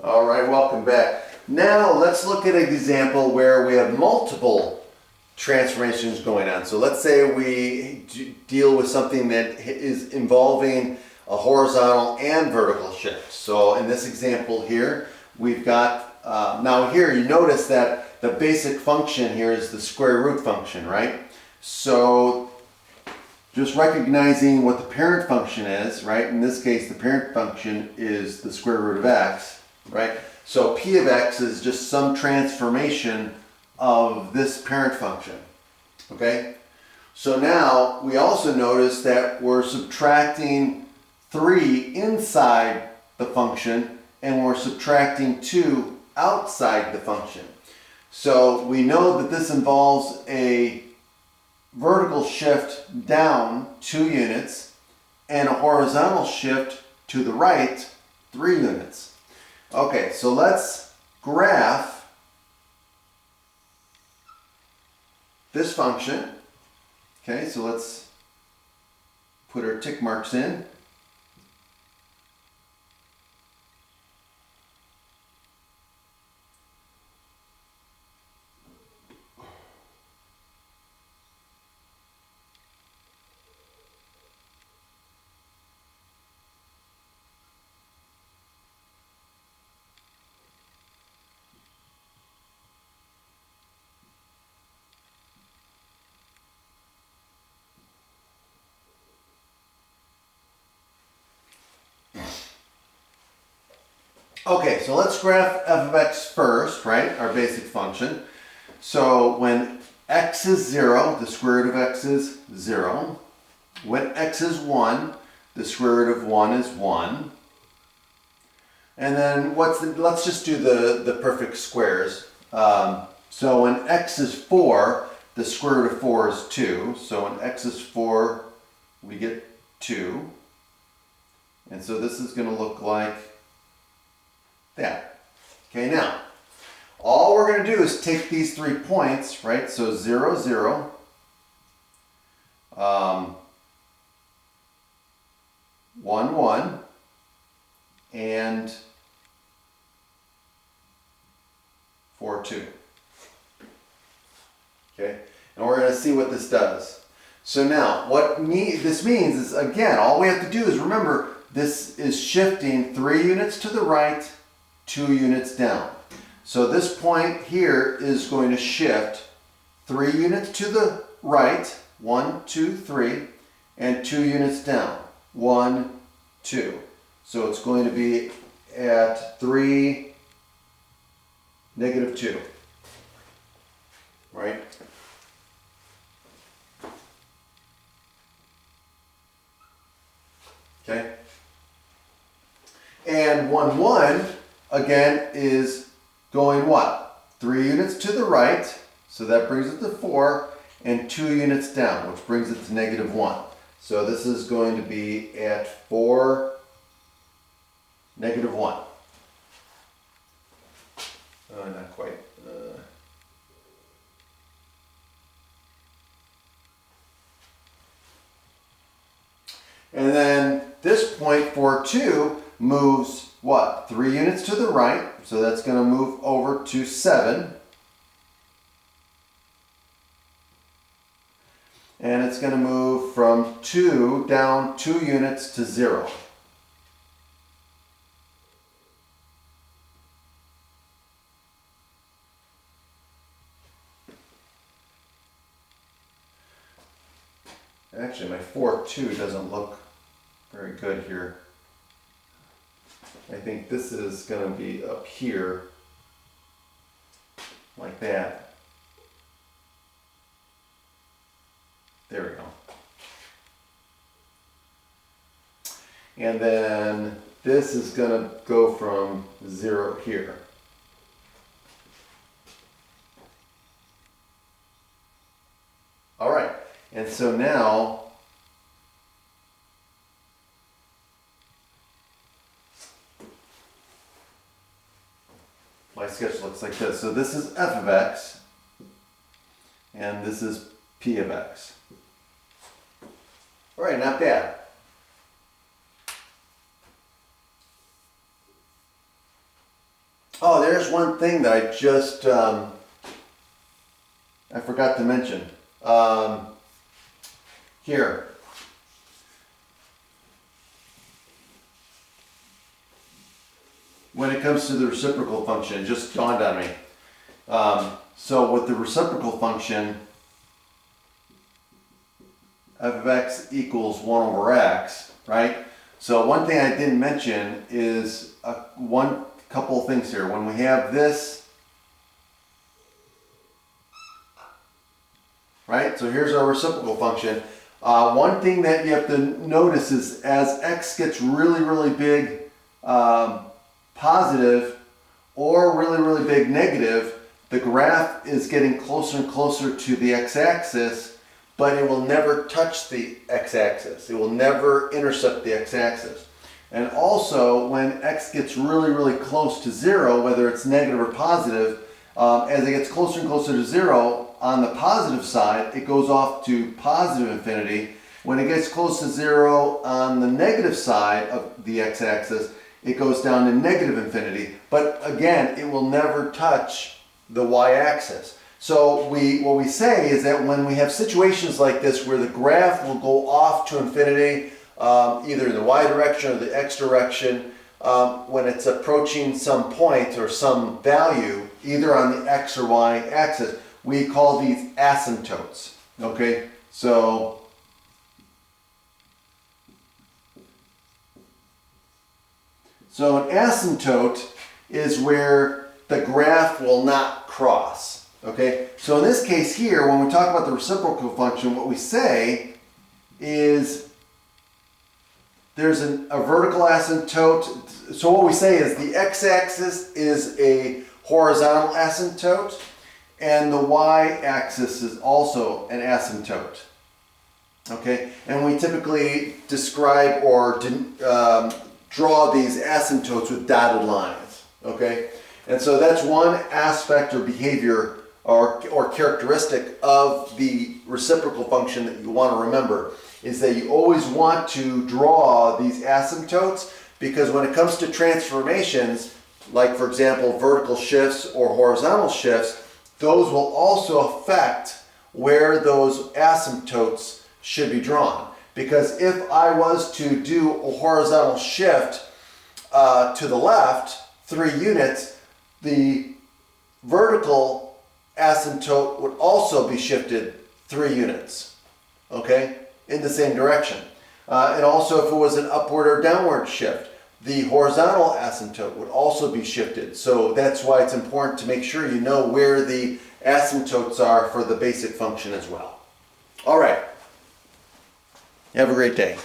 All right, welcome back. Now let's look at an example where we have multiple transformations going on. So let's say we deal with something that is involving a horizontal and vertical shift. So in this example here, we've got, now here you notice that the basic function here is the square root function, right? So just recognizing what the parent function is, right? In this case, the parent function is the square root of x. Right? So p of x is just some transformation of this parent function. Okay? So now we also notice that we're subtracting 3 inside the function and we're subtracting 2 outside the function. So we know that this involves a vertical shift down 2 units and a horizontal shift to the right 3 units. Okay, so let's graph this function. Okay, so let's put our tick marks in. Okay, so let's graph f of x first, right? Our basic function. So when x is 0, the square root of x is 0. When x is 1, the square root of 1 is 1. And then let's just do the perfect squares. So when x is 4, the square root of 4 is 2. So when x is 4, we get 2. And so this is going to look like that. Okay, now, all we're going to do is take these 3 points, right? So 0, 0, 1, 1, and 4, 2. Okay, and we're going to see what this does. So now, what this means is, again, all we have to do is remember, this is shifting 3 units to the right, 2 units down. So this point here is going to shift 3 units to the right, 1, 2, 3, and 2 units down, 1, 2. So it's going to be at 3, negative 2, right? Okay? And 1, 1, again, is going what? 3 units to the right, so that brings it to 4, and 2 units down, which brings it to negative 1. So this is going to be at 4, negative 1. Not quite. And then this point, 4, 2, moves what? 3 units to the right, so that's going to move over to 7. And it's going to move from 2 down 2 units to 0. Actually, my 4, 2 doesn't look very good here. I think this is going to be up here, like that. There we go. And then this is going to go from 0 here. All right, and so now my sketch looks like this. So this is f of x, and this is p of x. All right, not bad. Oh, there's one thing that I just, I forgot to mention. Here. When it comes to the reciprocal function, it just dawned on me. So with the reciprocal function, f of x equals 1 over x, right? So one thing I didn't mention is one couple of things here. When we have this, right? So here's our reciprocal function. One thing that you have to notice is as x gets really, really big, positive, or really, really big negative, the graph is getting closer and closer to the x-axis, but it will never touch the x-axis. It will never intercept the x-axis. And also, when x gets really, really close to 0, whether it's negative or positive, as it gets closer and closer to 0, on the positive side, it goes off to positive infinity. When it gets close to 0 on the negative side of the x-axis, it goes down to negative infinity. But again, it will never touch the y-axis. So what we say is that when we have situations like this where the graph will go off to infinity, either in the y direction or the x direction, when it's approaching some point or some value, either on the x or y axis, we call these asymptotes. Okay, so an asymptote is where the graph will not cross. Okay, so in this case here, when we talk about the reciprocal function, what we say is there's a vertical asymptote. So what we say is the x-axis is a horizontal asymptote, and the y-axis is also an asymptote. Okay, and we typically describe or draw these asymptotes with dotted lines. Okay, and so that's one aspect or behavior or characteristic of the reciprocal function that you want to remember, is that you always want to draw these asymptotes, because when it comes to transformations, like for example vertical shifts or horizontal shifts, those will also affect where those asymptotes should be drawn. Because if I was to do a horizontal shift to the left 3 units, the vertical asymptote would also be shifted 3 units, okay, in the same direction. And also if it was an upward or downward shift, the horizontal asymptote would also be shifted. So that's why it's important to make sure you know where the asymptotes are for the basic function as well. All right. Have a great day.